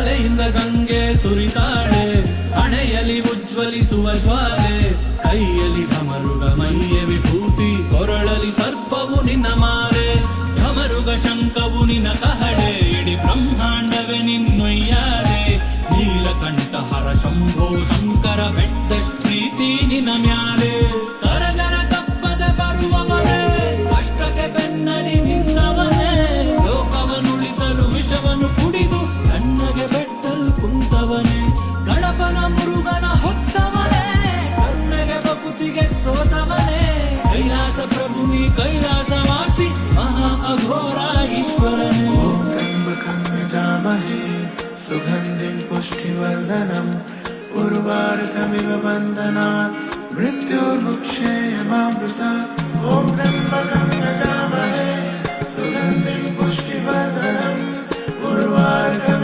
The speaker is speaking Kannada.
ತಲೆಯಿಂದ ಗಂಗೆ ಸುರಿತಾಳೆ, ಹಣೆಯಲ್ಲಿ ಉಜ್ವಲಿಸುವ ಜ್ವಾಲೆ, ಕೈಯಲ್ಲಿ ಢಮರುಗ ಮೈಯ ವಿಭೂತಿ, ಕೊರಳಲಿ ಸರ್ಪವು ನಿನ್ನ ಮಾಲೆ, ಢಮರುಗ ಶಂಕವು ನಿನ್ನ ಕಹಳೆ, ಇಡೀ ಬ್ರಹ್ಮಾಂಡವೇ ನಿನ್ನೊಯ್ಯಾರೆ. ನೀಲಕಂಠ ಹರ ಶಂಭೋ ಶಂಕರ ಬೆಟ್ಟದಷ್ಟ್ ಪ್ರೀತಿ ನಿನ್ನ ಮ್ಯಾಲೆ. ಕರಗರ ತಪ್ಪದ ಬರುವವನೇ, ಕಷ್ಟಕ್ಕೆ ಬೆನ್ನಲಿ ನಿಂತವನೇ, ಲೋಕವನ್ನುಳಿಸಲು ವಿಷವನ್ನು ಕುಡಿದು ಕಣ್ಣಗೆ ಬೆಟ್ಟಲ್ ಕುಂತವನೇ, ಗಣಪನ ಮುರುಗನ ಹೊತ್ತವನೇ, ಕರುಣೆಗೆ ಬಕುತಿಗೆ ಸೋತವನೇ, ಕೈಲಾಸ ಪ್ರಭು ನೀ ಕೈಲಾಸವಾಸಿ ಮಹಾ ಅಘೋರ ಈಶ್ವರನೇ. ಓಂ ತ್ರ್ಯಂಬಕಂ ಯಜಾಮಹೇ ಸುಗಂಧಿಂ ಪುಷ್ಟಿವರ್ಧನಂ ಉರ್ವಾರುಕಮಿವ ಬಂಧನಾತ್ ಮೃತ್ಯುರ್ಮುಕ್ಷೇಯಮಾಮೃತಾತ್. ಓಂ ತ್ರ್ಯಂಬಕಂ ಯಜಾಮಹೇ ಸುಗಂಧಿಂ ಪುಷ್ಟಿವರ್ಧನಂ ಉರ್ವಾರುಕಮಿವ